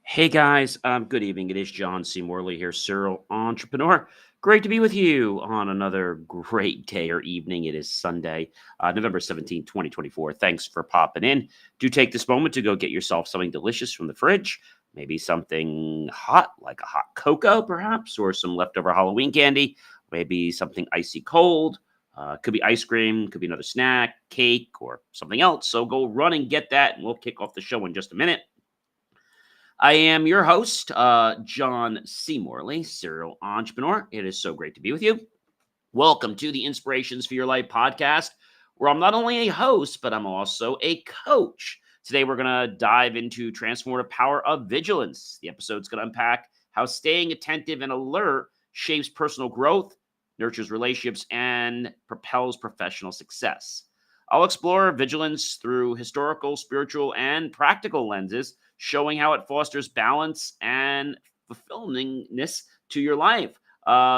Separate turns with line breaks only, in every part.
Hey guys, good evening. It is John C. Morley here, serial entrepreneur. Great to be with you on another great day or evening. It is Sunday, November 17th, 2024. Thanks for popping in. Do take this moment to go get yourself something delicious from the fridge. Maybe something hot, like a hot cocoa, perhaps, or some leftover Halloween candy. Maybe something icy cold. Could be ice cream, could be another snack, cake, or something else. So go run and get that, and we'll kick off the show in just a minute. I am your host, John C. Morley, serial entrepreneur. It is so great to be with you. Welcome to the Inspirations for Your Life podcast, where I'm not only a host, but I'm also a coach. Today, we're going to dive into transformative power of vigilance. The episode's going to unpack how staying attentive and alert shapes personal growth, nurtures relationships, and propels professional success. I'll explore vigilance through historical, spiritual, and practical lenses, showing how it fosters balance and fulfillingness to your life.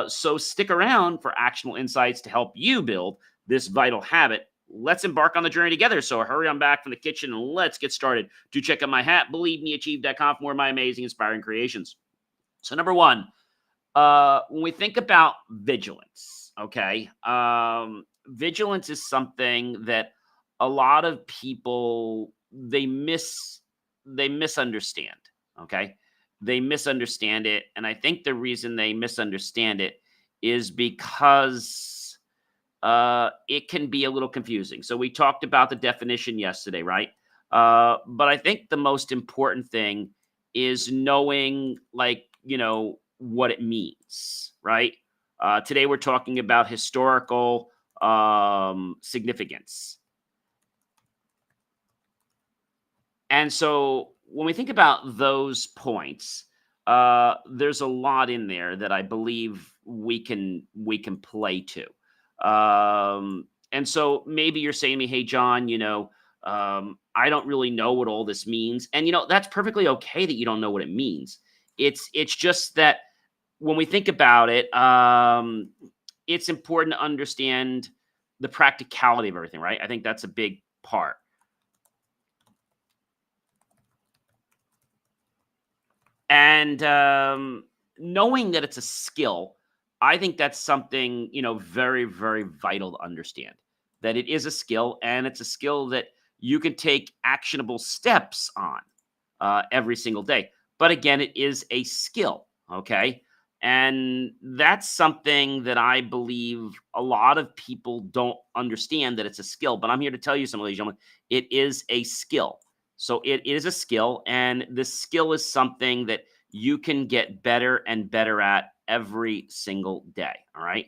So stick around for actionable insights to help you build this vital habit. Let's embark on the journey together. So hurry on back from the kitchen and let's get started. Do check out my hat, believemeachieve.com, for more of my amazing, inspiring creations. So number one, when we think about vigilance, okay, vigilance is something that a lot of people they misunderstand. Okay, they misunderstand it, and I think the reason they misunderstand it is because it can be a little confusing. So we talked about the definition yesterday, right? But I think the most important thing is knowing, like, what it means, right? Today we're talking about historical significance. And so when we think about those points, there's a lot in there that I believe we can play to. And so maybe you're saying to me, "Hey, John, I don't really know what all this means," and that's perfectly okay that you don't know what it means. It's just that when we think about it, it's important to understand the practicality of everything, right? I think that's a big part. And knowing that it's a skill, I think that's something, very, very vital to understand, that it is a skill and it's a skill that you can take actionable steps on every single day. But again, it is a skill. Okay. And that's something that I believe a lot of people don't understand, that it's a skill. But I'm here to tell you something, ladies and gentlemen, it is a skill. So it is a skill, and this skill is something that you can get better and better at every single day. All right.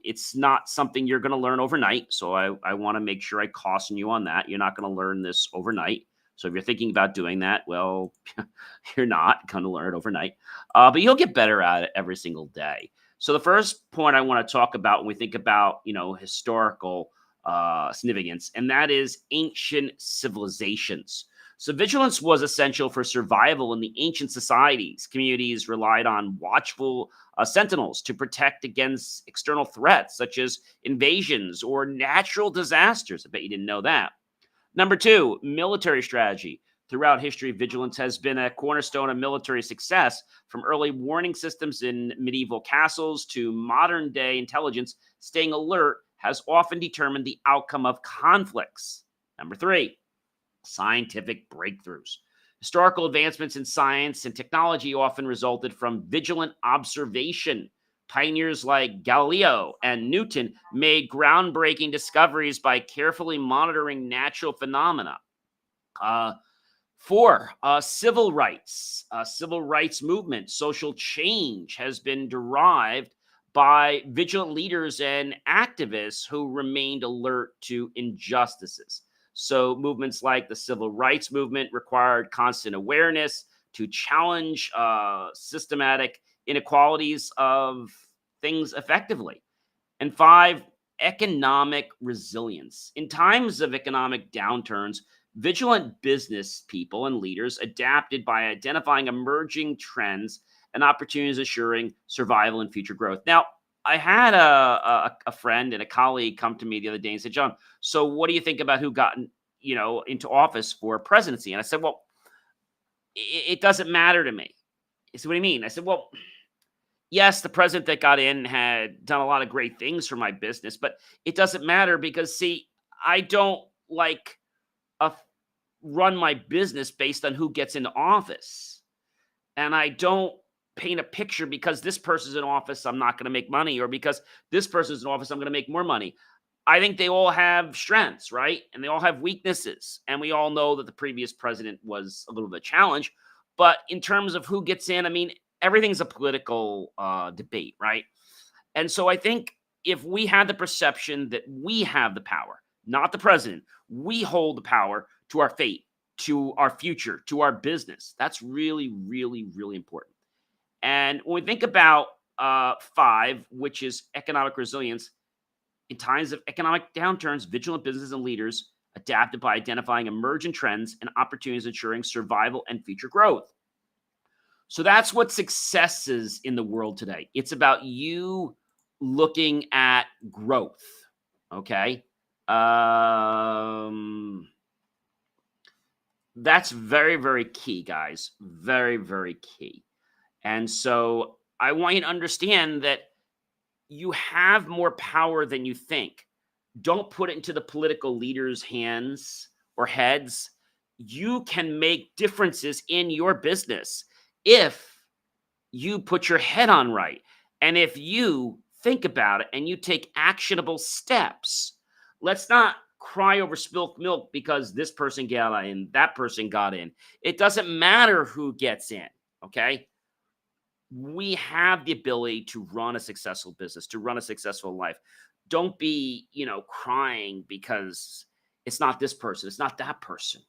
It's not something you're going to learn overnight. So I want to make sure I caution you on that. You're not going to learn this overnight. So if you're thinking about doing that, well, you're not going to learn it overnight, but you'll get better at it every single day. So the first point I want to talk about when we think about, historical significance, and that is ancient civilizations. So vigilance was essential for survival in the ancient societies. Communities relied on watchful sentinels to protect against external threats such as invasions or natural disasters. I bet you didn't know that. Number two, military strategy. Throughout history, vigilance has been a cornerstone of military success, from early warning systems in medieval castles to modern day intelligence. Staying alert has often determined the outcome of conflicts. Number three, scientific breakthroughs. Historical advancements in science and technology often resulted from vigilant observation. Pioneers like Galileo and Newton made groundbreaking discoveries by carefully monitoring natural phenomena. Uh, Four, civil rights. Civil rights movement, social change has been derived by vigilant leaders and activists who remained alert to injustices. So, movements like the civil rights movement required constant awareness to challenge systematic inequalities of things effectively. And five, economic resilience. In times of economic downturns, vigilant business people and leaders adapted by identifying emerging trends and opportunities, assuring survival and future growth. Now, I had a friend and a colleague come to me the other day and said, "John, so what do you think about who got into office for presidency?" And I said, "Well, It doesn't matter to me. He said, "What do you mean?" I said, "Well, yes, the president that got in had done a lot of great things for my business, but it doesn't matter because, see, I don't like a run my business based on who gets into office. And I don't paint a picture because this person's in office, I'm not going to make money, or because this person's in office, I'm going to make more money. I think they all have strengths, right? And they all have weaknesses. And we all know that the previous president was a little bit of a challenge. But in terms of who gets in, I mean, everything's a political debate, right? And so I think if we had the perception that we have the power, not the president, we hold the power to our fate, to our future, to our business. That's really, really, really important. And when we think about five, which is economic resilience, in times of economic downturns, vigilant businesses and leaders adapted by identifying emergent trends and opportunities, ensuring survival and future growth. So that's what success is in the world today. It's about you looking at growth. Okay. That's very, very key, guys. Very, very key. And so I want you to understand that you have more power than you think. Don't put it into the political leaders' hands or heads. You can make differences in your business if you put your head on right. And if you think about it and you take actionable steps, let's not cry over spilt milk because this person got in, that person got in. It doesn't matter who gets in, okay? We have the ability to run a successful business, to run a successful life. Don't be, crying because it's not this person, it's not that person.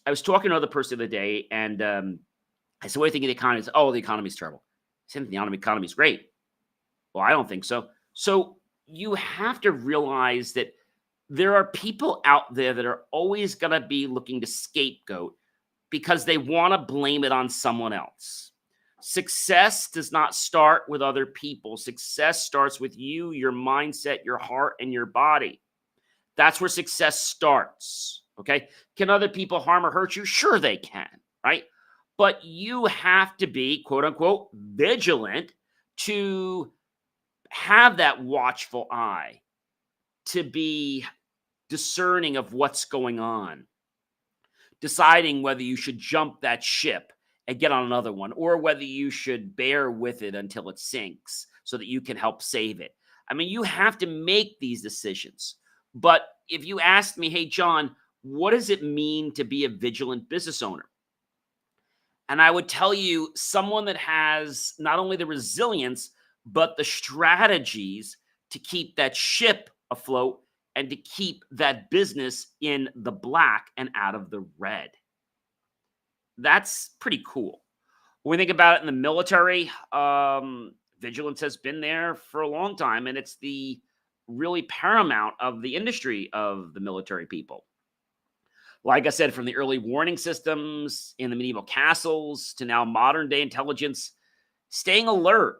I was talking to another person the other day, and I said, "What do you think of the economy?" He said, "Oh, the economy's terrible." I said, "The economy's great." Well, I don't think so. So you have to realize that there are people out there that are always going to be looking to scapegoat because they want to blame it on someone else. Success does not start with other people. Success starts with you, your mindset, your heart, and your body. That's where success starts. Okay. Can other people harm or hurt you? Sure, they can. Right. But you have to be, quote unquote, vigilant to have that watchful eye, to be discerning of what's going on, deciding whether you should jump that ship and get on another one, or whether you should bear with it until it sinks so that you can help save it. I mean, you have to make these decisions. But if you asked me, "Hey, John, what does it mean to be a vigilant business owner?" And I would tell you, someone that has not only the resilience, but the strategies to keep that ship afloat and to keep that business in the black and out of the red. That's pretty cool. When we think about it in the military, vigilance has been there for a long time, and it's the really paramount of the industry of the military people. Like I said, from the early warning systems in the medieval castles to now modern day intelligence, staying alert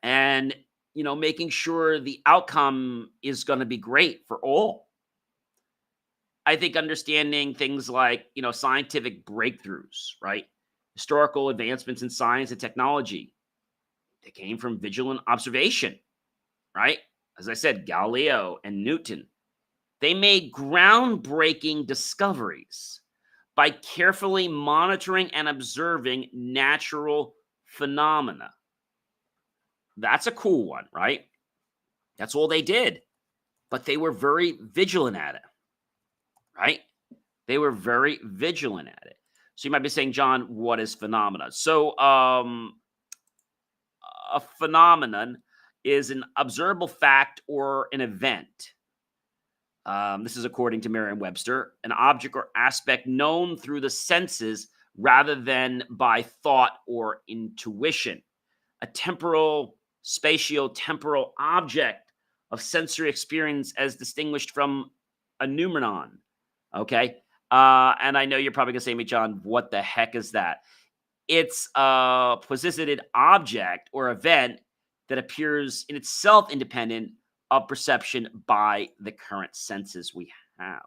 and making sure the outcome is going to be great for all. I think understanding things like scientific breakthroughs, right? Historical advancements in science and technology, they came from vigilant observation, right? As I said, Galileo and Newton, they made groundbreaking discoveries by carefully monitoring and observing natural phenomena. That's a cool one, right? That's all they did. But they were very vigilant at it, right? They were very vigilant at it. So you might be saying, "John, what is phenomena?" So a phenomenon is an observable fact or an event. This is according to Merriam-Webster, an object or aspect known through the senses rather than by thought or intuition. A temporal, spatio-temporal object of sensory experience as distinguished from a noumenon. Okay. And I know you're probably going to say to me, "John, what the heck is that?" It's a posited object or event that appears in itself independent of perception by the current senses we have.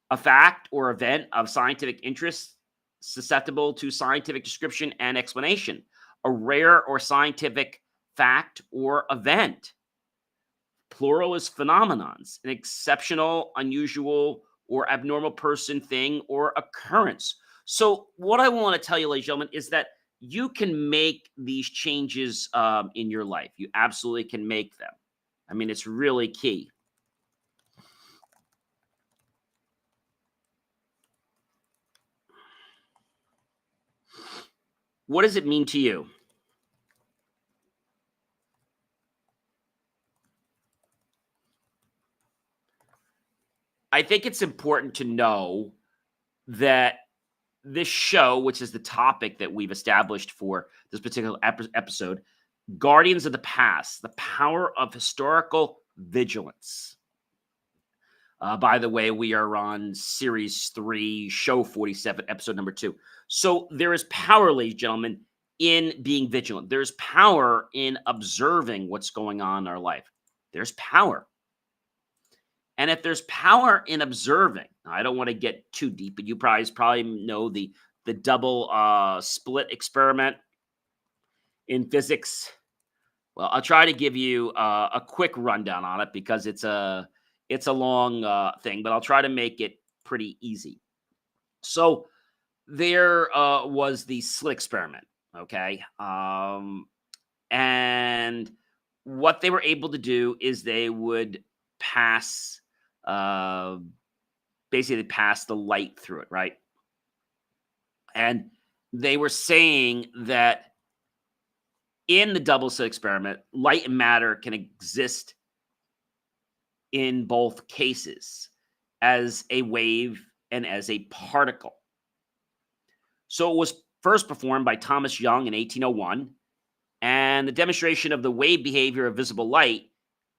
A fact or event of scientific interest susceptible to scientific description and explanation, a rare or scientific fact or event. Plural is phenomenons, an exceptional, unusual, or abnormal person, thing, or occurrence. So, what I want to tell you, ladies and gentlemen, is that you can make these changes in your life. You absolutely can make them. I mean, it's really key. What does it mean to you? I think it's important to know that this show, which is the topic that we've established for this particular episode, Guardians of the Past, the power of historical vigilance. By the way, we are on series 3, show 47, episode number 2. So there is power, ladies and gentlemen, in being vigilant. There's power in observing what's going on in our life. There's power. And if there's power in observing, I don't want to get too deep, but you probably know the double split experiment in physics. Well, I'll try to give you a quick rundown on it because it's a long thing, but I'll try to make it pretty easy. So there was the slit experiment, okay? And what they were able to do is they would pass, basically pass the light through it, right? And they were saying that in the double slit experiment, light and matter can exist in both cases as a wave and as a particle. So it was first performed by Thomas Young in 1801, and the demonstration of the wave behavior of visible light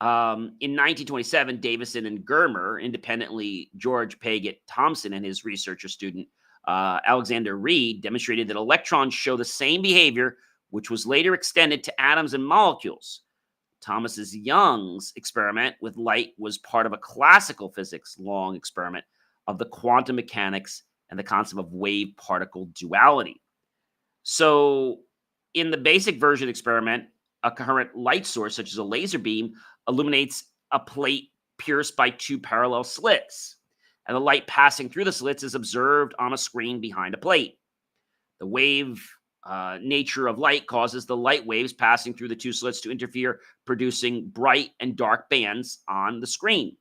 in 1927, Davison and Germer, independently, George Paget Thomson and his researcher student Alexander Reed demonstrated that electrons show the same behavior, which was later extended to atoms and molecules. Thomas Young's experiment with light was part of a classical physics long experiment of the quantum mechanics and the concept of wave-particle duality. So in the basic version experiment, a coherent light source, such as a laser beam, illuminates a plate pierced by two parallel slits, and the light passing through the slits is observed on a screen behind a plate. The wave nature of light causes the light waves passing through the two slits to interfere, producing bright and dark bands on the screen,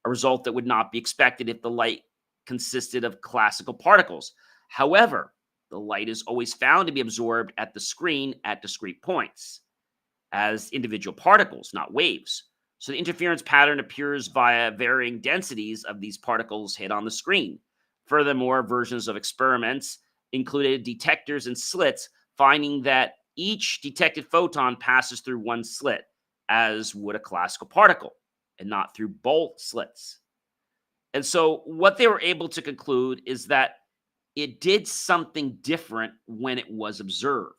a result that would not be expected if the light consisted of classical particles. However, the light is always found to be absorbed at the screen at discrete points as individual particles, not waves. So the interference pattern appears via varying densities of these particles hit on the screen. Furthermore, versions of experiments included detectors and slits, finding that each detected photon passes through one slit, as would a classical particle, and not through both slits. And so what they were able to conclude is that it did something different when it was observed.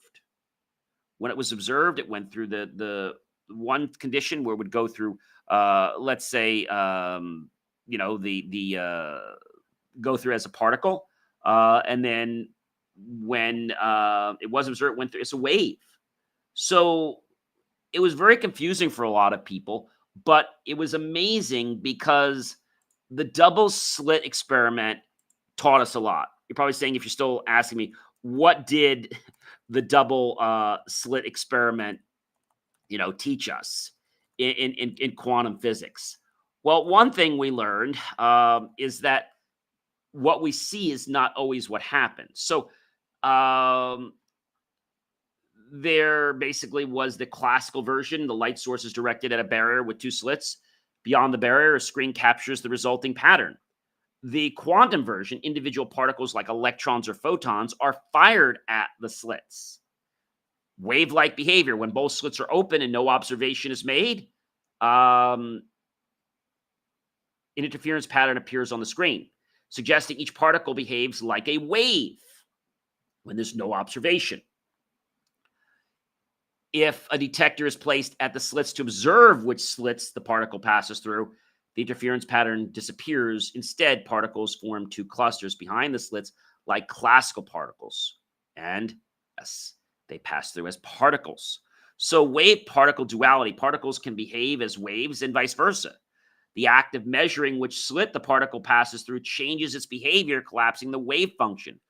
When it was observed, it went through the one condition where it would go through, let's say, go through as a particle, and then when it was observed, it went through as a wave. So it was very confusing for a lot of people, but it was amazing because the double slit experiment taught us a lot. You're probably saying, if you're still asking me, what did the double slit experiment, teach us in quantum physics? Well, one thing we learned is that what we see is not always what happens. So there basically was the classical version. The light source is directed at a barrier with two slits. Beyond the barrier, a screen captures the resulting pattern. The quantum version, individual particles like electrons or photons are fired at the slits. Wave-like behavior, when both slits are open and no observation is made, an interference pattern appears on the screen, suggesting each particle behaves like a wave when there's no observation. If a detector is placed at the slits to observe which slits the particle passes through, the interference pattern disappears. Instead, particles form two clusters behind the slits, like classical particles. And yes, they pass through as particles. So wave-particle duality, particles can behave as waves and vice versa. The act of measuring which slit the particle passes through changes its behavior, collapsing the wave function.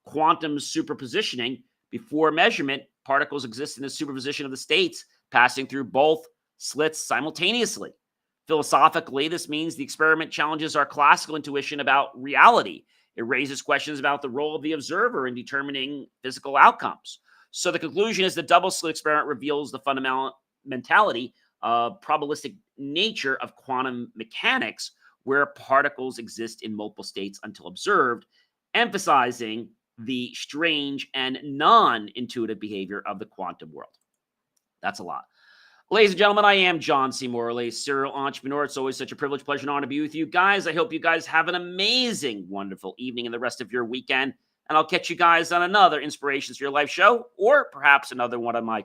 Quantum superpositioning, before measurement, particles exist in the superposition of the states, passing through both slits simultaneously. Philosophically, this means the experiment challenges our classical intuition about reality. It raises questions about the role of the observer in determining physical outcomes. So the conclusion is the double slit experiment reveals the fundamental mentality probabilistic nature of quantum mechanics, where particles exist in multiple states until observed, emphasizing the strange and non-intuitive behavior of the quantum world. That's a lot. Ladies and gentlemen, I am John C. Morley, serial entrepreneur. It's always such a privilege, pleasure, and honor to be with you guys. I hope you guys have an amazing, wonderful evening and the rest of your weekend. And I'll catch you guys on another Inspirations for Your Life show, or perhaps another one of my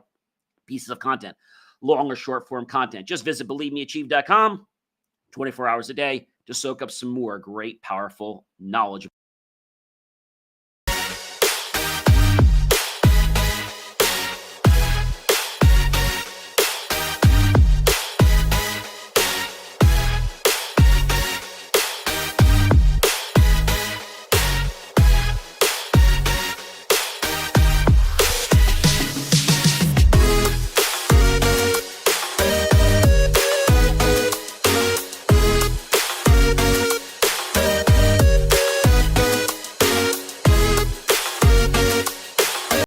pieces of content, long or short form content. Just visit believemeachieve.com 24 hours a day to soak up some more great, powerful knowledge.